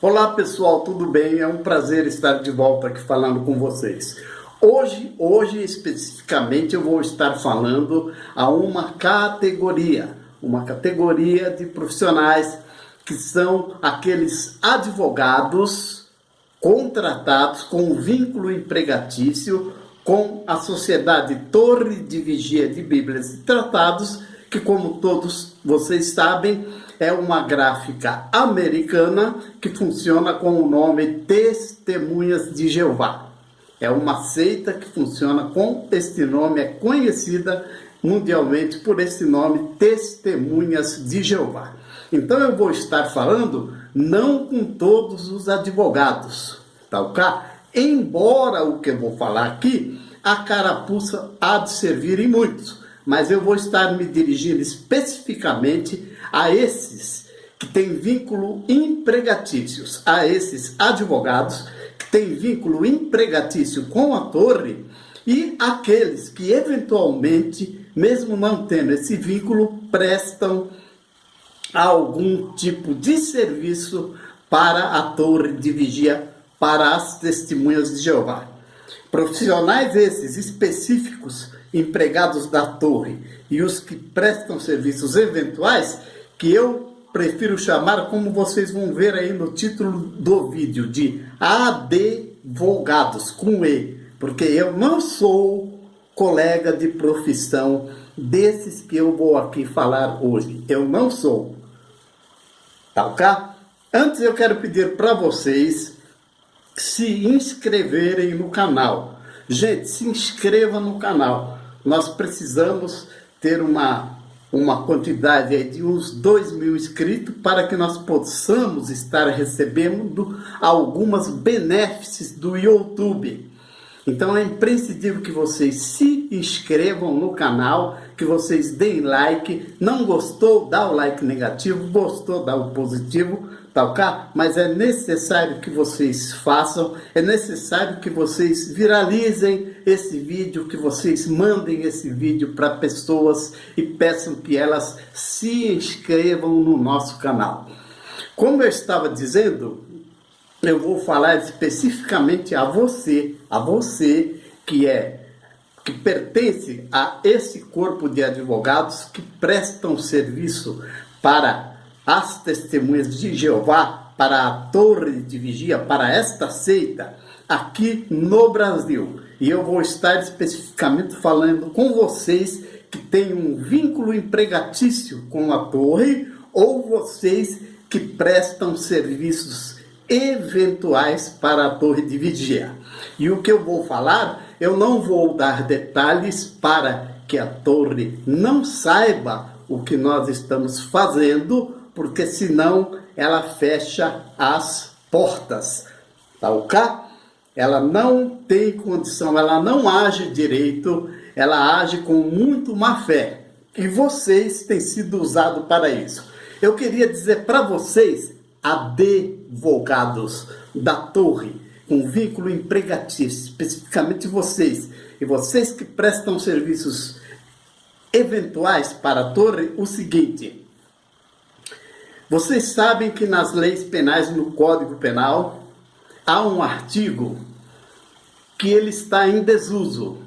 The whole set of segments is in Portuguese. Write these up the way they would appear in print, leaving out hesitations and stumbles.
Olá pessoal, tudo bem? É um prazer estar de volta aqui falando com vocês. Hoje especificamente eu vou estar falando a uma categoria de profissionais que são aqueles advogados contratados com vínculo empregatício com a Sociedade Torre de Vigia de Bíblias e Tratados, que, como todos vocês sabem, é uma gráfica americana que funciona com o nome Testemunhas de Jeová. É uma seita que funciona com este nome, é conhecida mundialmente por esse nome, Testemunhas de Jeová. Então eu vou estar falando não com todos os advogados, tá ok? Embora o que eu vou falar aqui, a carapuça há de servir em muitos, mas eu vou estar me dirigindo especificamente a esses que têm vínculo empregatícios, a esses advogados que têm vínculo empregatício com a torre e aqueles que eventualmente, mesmo não tendo esse vínculo, prestam algum tipo de serviço para a torre de vigia, para as Testemunhas de Jeová. Profissionais esses específicos, empregados da torre, e os que prestam serviços eventuais, que eu prefiro chamar, como vocês vão ver aí no título do vídeo, de advogados, com E, porque eu não sou colega de profissão desses que eu vou aqui falar hoje. Eu não sou. Tá ok? Antes eu quero pedir para vocês se inscreverem no canal. Gente, se inscreva no canal. Nós precisamos ter uma quantidade aí de uns 2.000 inscritos para que nós possamos estar recebendo algumas benefícios do YouTube. Então é imprescindível que vocês se inscrevam no canal, que vocês deem like. Não gostou, dá o like negativo, gostou, dá o positivo, tá ok? Mas é necessário que vocês façam, é necessário que vocês viralizem esse vídeo, que vocês mandem esse vídeo para pessoas e peçam que elas se inscrevam no nosso canal. Como eu estava dizendo, eu vou falar especificamente a você que pertence a esse corpo de advogados que prestam serviço para as Testemunhas de Jeová, para a Torre de Vigia, para esta seita aqui no Brasil. E eu vou estar especificamente falando com vocês que têm um vínculo empregatício com a torre ou vocês que prestam serviços eventuais para a torre de vigia. E o que eu vou falar, eu não vou dar detalhes para que a torre não saiba o que nós estamos fazendo, porque senão ela fecha as portas, tá ok? Ela não tem condição, ela não age direito, ela age com muito má fé. E vocês têm sido usados para isso. Eu queria dizer para vocês, advogados da torre, com vínculo empregatício, especificamente vocês, e vocês que prestam serviços eventuais para a torre, o seguinte: vocês sabem que nas leis penais, no Código Penal, há um artigo que ele está em desuso.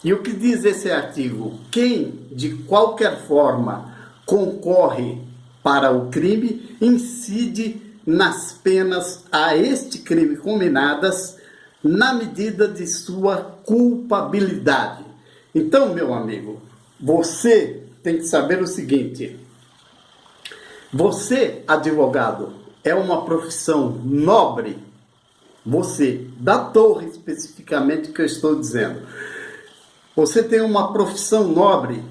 E o que diz esse artigo? Quem, de qualquer forma, concorre para o crime, incide nas penas a este crime combinadas na medida de sua culpabilidade. Então, meu amigo, você tem que saber o seguinte: você, advogado, é uma profissão nobre. Você, da torre especificamente que eu estou dizendo, você tem uma profissão nobre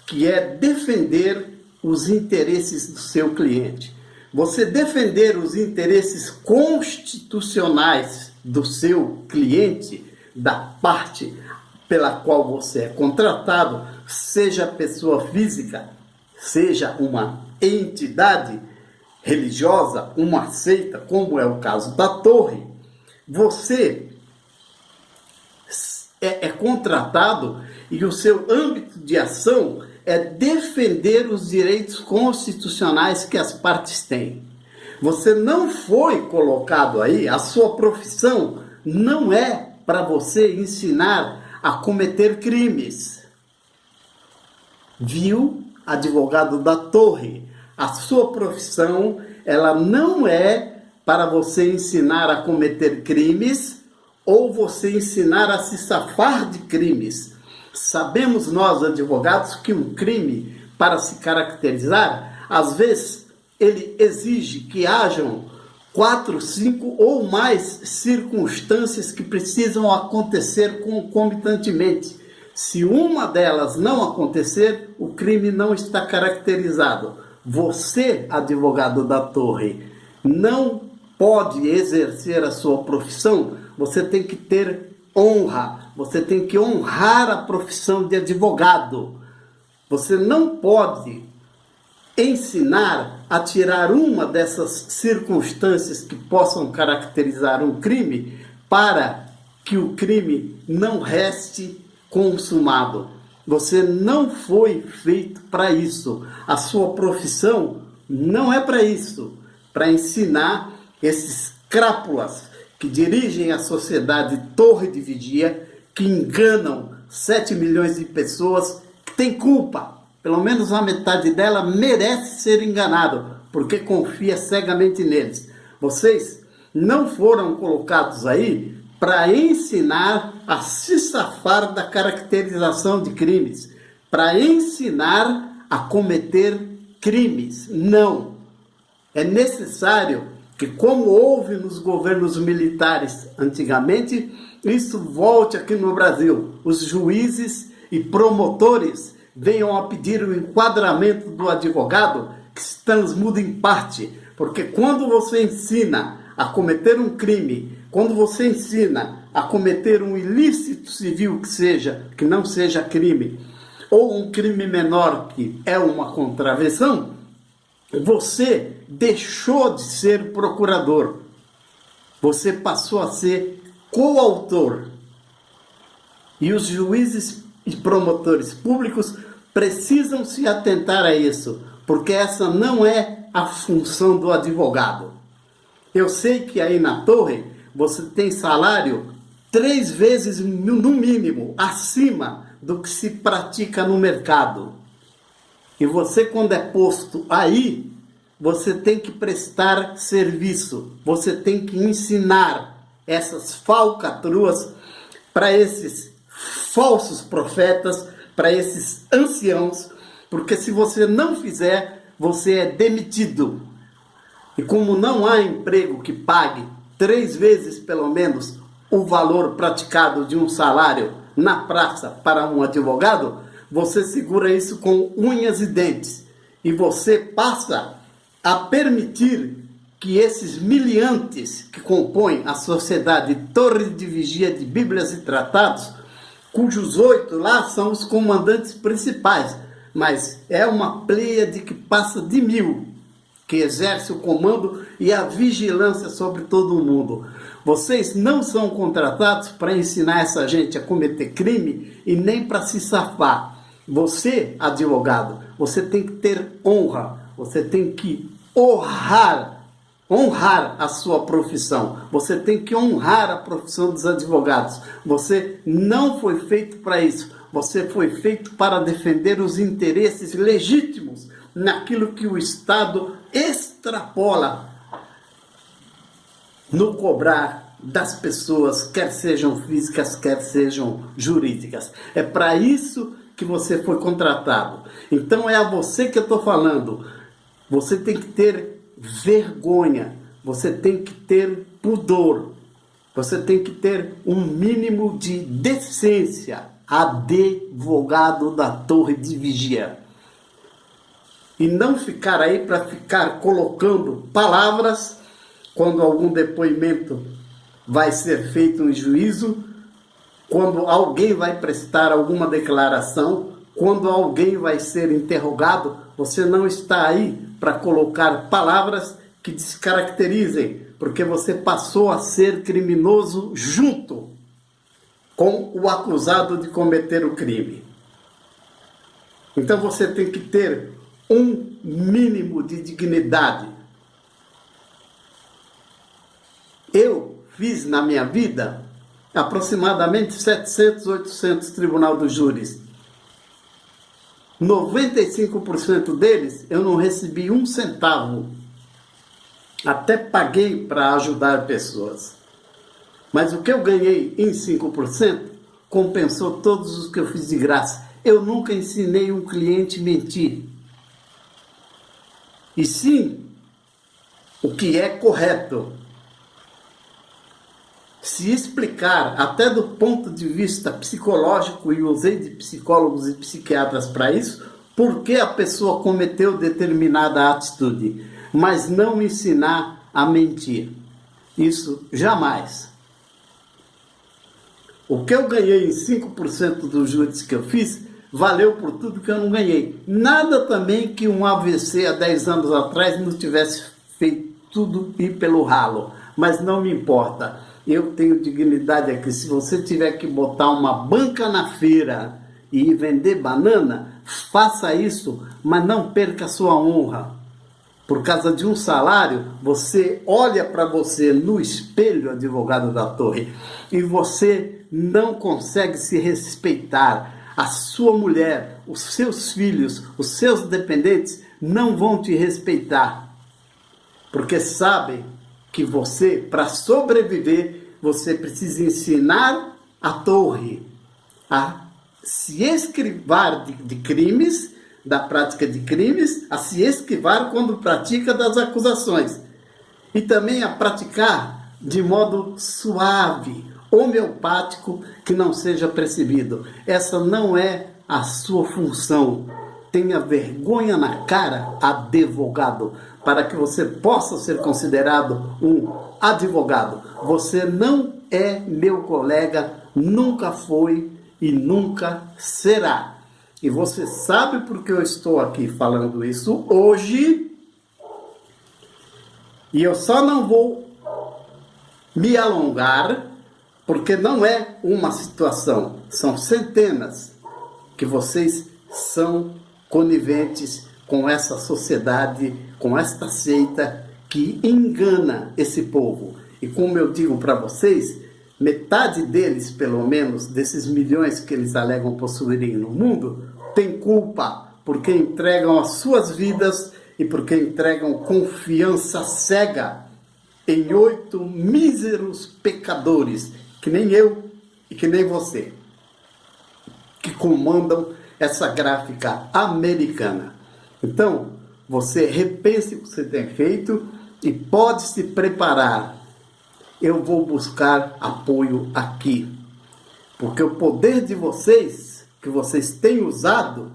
que é defender os interesses do seu cliente. Você defender os interesses constitucionais do seu cliente, da parte pela qual você é contratado, seja pessoa física, seja uma entidade religiosa, uma seita, como é o caso da torre, você é contratado e o seu âmbito de ação é defender os direitos constitucionais que as partes têm. Você não foi colocado aí, a sua profissão não é para você ensinar a cometer crimes. Viu, advogado da Torre? A sua profissão, ela não é para você ensinar a cometer crimes ou você ensinar a se safar de crimes. Sabemos nós, advogados, que um crime, para se caracterizar, às vezes ele exige que hajam 4, 5 ou mais circunstâncias que precisam acontecer concomitantemente. Se uma delas não acontecer, o crime não está caracterizado. Você, advogado da Torre, não pode exercer a sua profissão. Você tem que ter honra, você tem que honrar a profissão de advogado. Você não pode ensinar a tirar uma dessas circunstâncias que possam caracterizar um crime para que o crime não reste consumado. Você não foi feito para isso. A sua profissão não é para isso, para ensinar esses crápulas que dirigem a sociedade Torre de Vigia, que enganam 7 milhões de pessoas, que têm culpa. Pelo menos a metade dela merece ser enganado, porque confia cegamente neles. Vocês não foram colocados aí para ensinar a se safar da caracterização de crimes, para ensinar a cometer crimes. Não. É necessário que, como houve nos governos militares antigamente, isso volte aqui no Brasil. Os juízes e promotores venham a pedir o enquadramento do advogado, que se transmuda em parte. Porque quando você ensina a cometer um crime, quando você ensina a cometer um ilícito civil que não seja crime, ou um crime menor que é uma contravenção, você deixou de ser procurador. Você passou a ser coautor. E os juízes e promotores públicos precisam se atentar a isso, porque essa não é a função do advogado. Eu sei que aí na Torre você tem salário 3 vezes, no mínimo, acima do que se pratica no mercado. E você, quando é posto aí, você tem que prestar serviço, você tem que ensinar essas falcatruas para esses falsos profetas, para esses anciãos, porque se você não fizer, você é demitido. E como não há emprego que pague 3 vezes, pelo menos, o valor praticado de um salário na praça para um advogado, você segura isso com unhas e dentes. E você passa a permitir que esses miliantes que compõem a sociedade Torre de Vigia de Bíblias e Tratados, cujos 8 lá são os comandantes principais, mas é uma pleiade que passa de 1000, que exerce o comando e a vigilância sobre todo o mundo. Vocês não são contratados para ensinar essa gente a cometer crime e nem para se safar. Você, advogado, você tem que ter honra, você tem que honrar a sua profissão. Você tem que honrar a profissão dos advogados. Você não foi feito para isso. Você foi feito para defender os interesses legítimos naquilo que o Estado extrapola no cobrar das pessoas, quer sejam físicas, quer sejam jurídicas. É para isso que você foi contratado. Então é a você que eu estou falando. Você tem que ter vergonha, você tem que ter pudor, você tem que ter um mínimo de decência, advogado da Torre de Vigia. E não ficar aí para ficar colocando palavras quando algum depoimento vai ser feito em juízo, quando alguém vai prestar alguma declaração, quando alguém vai ser interrogado. Você não está aí para colocar palavras que descaracterizem, porque você passou a ser criminoso junto com o acusado de cometer o crime. Então você tem que ter um mínimo de dignidade. Eu fiz na minha vida aproximadamente 700, 800 tribunal dos júris. 95% deles eu não recebi um centavo. Até paguei para ajudar pessoas. Mas o que eu ganhei em 5% compensou todos os que eu fiz de graça. Eu nunca ensinei um cliente a mentir. E sim, o que é correto. Se explicar, até do ponto de vista psicológico, e usei de psicólogos e psiquiatras para isso, por que a pessoa cometeu determinada atitude, mas não ensinar a mentir. Isso jamais. O que eu ganhei em 5% dos júris que eu fiz, valeu por tudo que eu não ganhei. Nada também que um AVC há 10 anos atrás não tivesse feito tudo ir pelo ralo. Mas não me importa. Eu tenho dignidade aqui. Se você tiver que botar uma banca na feira e vender banana, faça isso, mas não perca a sua honra. Por causa de um salário, você olha para você no espelho, advogado da Torre, e você não consegue se respeitar. A sua mulher, os seus filhos, os seus dependentes não vão te respeitar. Porque sabem que você, para sobreviver, você precisa ensinar a Torre a se esquivar de crimes, da prática de crimes, a se esquivar quando pratica das acusações. E também a praticar de modo suave, homeopático, que não seja percebido. Essa não é a sua função. Tenha vergonha na cara, advogado, para que você possa ser considerado um advogado. Você não é meu colega, nunca foi e nunca será. E você sabe por que eu estou aqui falando isso hoje. E eu só não vou me alongar, porque não é uma situação, são centenas que vocês são coniventes com essa sociedade, com esta seita que engana esse povo. E como eu digo para vocês, metade deles, pelo menos, desses milhões que eles alegam possuírem no mundo, tem culpa porque entregam as suas vidas e porque entregam confiança cega em 8 míseros pecadores, que nem eu e que nem você, que comandam essa gráfica americana. Então, você repense o que você tem feito e pode se preparar. Eu vou buscar apoio aqui, porque o poder de vocês, que vocês têm usado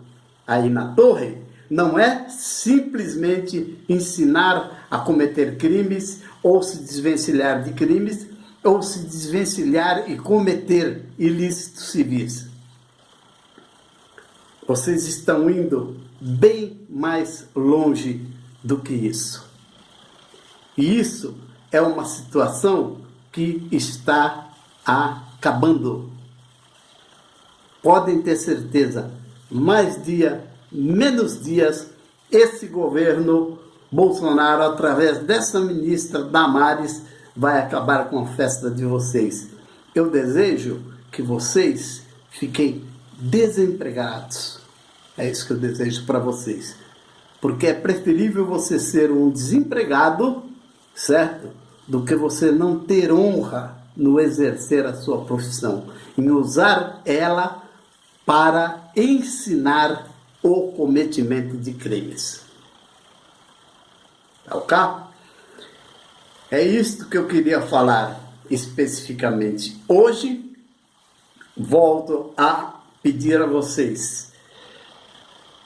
aí na Torre, não é simplesmente ensinar a cometer crimes, ou se desvencilhar de crimes, ou se desvencilhar e cometer ilícitos civis. Vocês estão indo bem mais longe do que isso. E isso é uma situação que está acabando. Podem ter certeza, mais dia, menos dias, esse governo Bolsonaro, através dessa ministra Damares, vai acabar com a festa de vocês. Eu desejo que vocês fiquem desempregados. É isso que eu desejo para vocês. Porque é preferível você ser um desempregado, certo? Do que você não ter honra no exercer a sua profissão, em usar ela para ensinar o cometimento de crimes. Tá ok? É isto que eu queria falar especificamente. Hoje, volto a pedir a vocês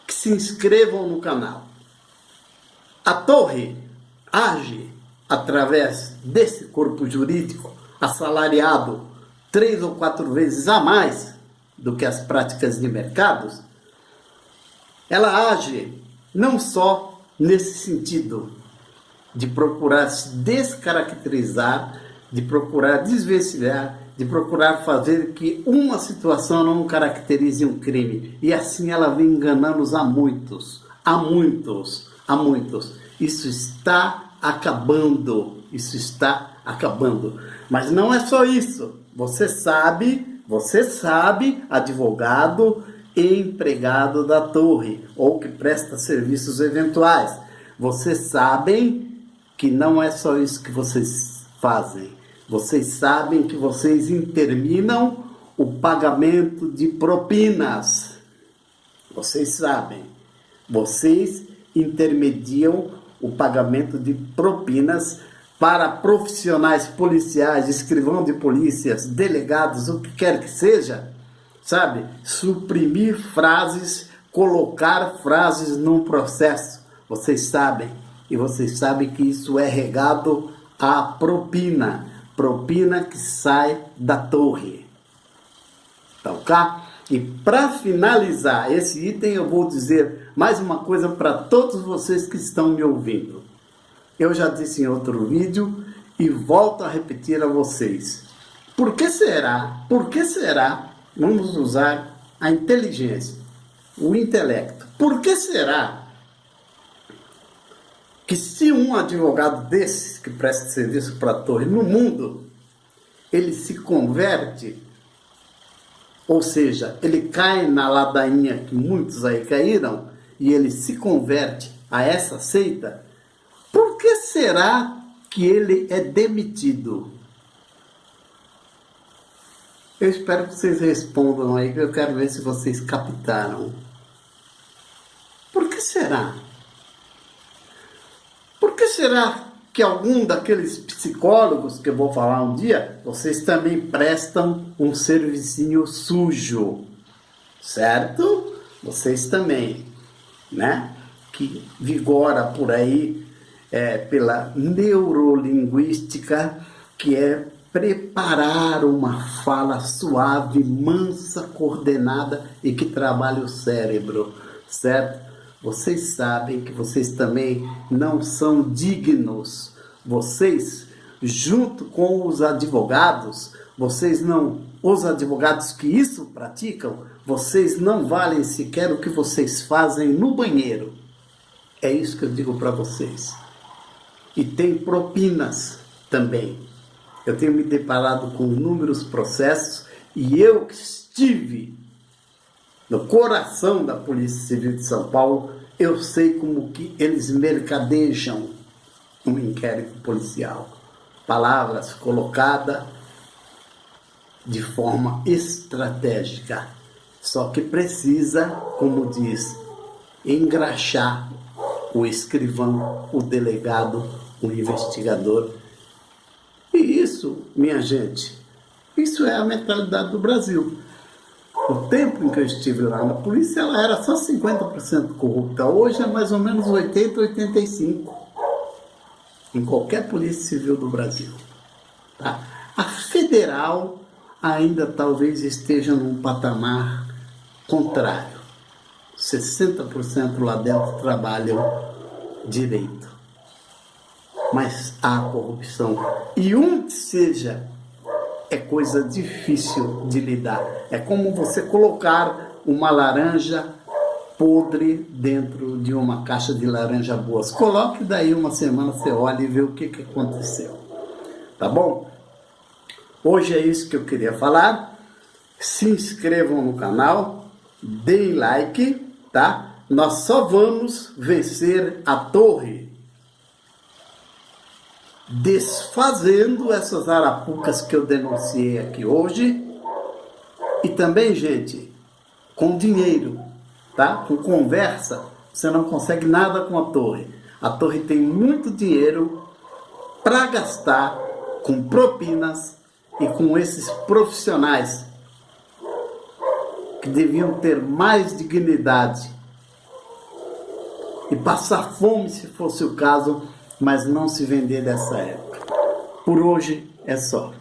que se inscrevam no canal. A Torre age através desse corpo jurídico assalariado 3 ou 4 vezes a mais do que as práticas de mercados. Ela age não só nesse sentido de procurar se descaracterizar, de procurar desvencilhar, de procurar fazer que uma situação não caracterize um crime. E assim ela vem enganando-os a muitos. Isso está acabando. Isso está acabando. Mas não é só isso. Você sabe, advogado e empregado da torre, ou que presta serviços eventuais. Vocês sabem que não é só isso que vocês fazem. Vocês sabem que vocês interminam o pagamento de propinas. Vocês sabem. Vocês intermediam o pagamento de propinas para profissionais policiais, escrivão de polícias, delegados, o que quer que seja, sabe? Suprimir frases, colocar frases num processo. Vocês sabem, e vocês sabem que isso é regado à propina que sai da torre. Tá ok? E para finalizar esse item, eu vou dizer mais uma coisa para todos vocês que estão me ouvindo. Eu já disse em outro vídeo e volto a repetir a vocês. Por que será? Vamos usar a inteligência, o intelecto. Por que será que se um advogado desses que presta serviço para a torre no mundo, ele se converte, ou seja, ele cai na ladainha que muitos aí caíram e ele se converte a essa seita, por que será que ele é demitido? Eu espero que vocês respondam aí, que eu quero ver se vocês captaram. Por que será? Por que será que algum daqueles psicólogos que eu vou falar um dia, vocês também prestam um servicinho sujo, certo? Vocês também, né? Que vigora por aí pela neurolinguística, que é preparar uma fala suave, mansa, coordenada e que trabalha o cérebro, certo? Vocês sabem que vocês também não são dignos. Vocês, junto com os advogados, os advogados que isso praticam, vocês não valem sequer o que vocês fazem no banheiro. É isso que eu digo para vocês. E tem propinas também. Eu tenho me deparado com inúmeros processos e eu que estive no coração da Polícia Civil de São Paulo, eu sei como que eles mercadejam um inquérito policial. Palavras colocadas de forma estratégica. Só que precisa, como diz, engraxar o escrivão, o delegado, o investigador. E isso, minha gente, isso é a mentalidade do Brasil. O tempo em que eu estive lá na polícia, ela era só 50% corrupta. Hoje é mais ou menos 80%, 85%. Em qualquer polícia civil do Brasil. Tá? A federal ainda talvez esteja num patamar contrário. 60% lá dentro trabalham direito. Mas há corrupção. E onde seja, é coisa difícil de lidar. É como você colocar uma laranja podre dentro de uma caixa de laranja boas. Coloque, daí uma semana você olha e vê o que aconteceu. Tá bom? Hoje é isso que eu queria falar. Se inscrevam no canal, deem like, tá? Nós só vamos vencer a torre desfazendo essas arapucas que eu denunciei aqui hoje. E também, gente, com dinheiro, tá? Com conversa, você não consegue nada com a torre. A torre tem muito dinheiro para gastar com propinas e com esses profissionais que deviam ter mais dignidade e passar fome se fosse o caso, mas não se vender dessa época. Por hoje é só.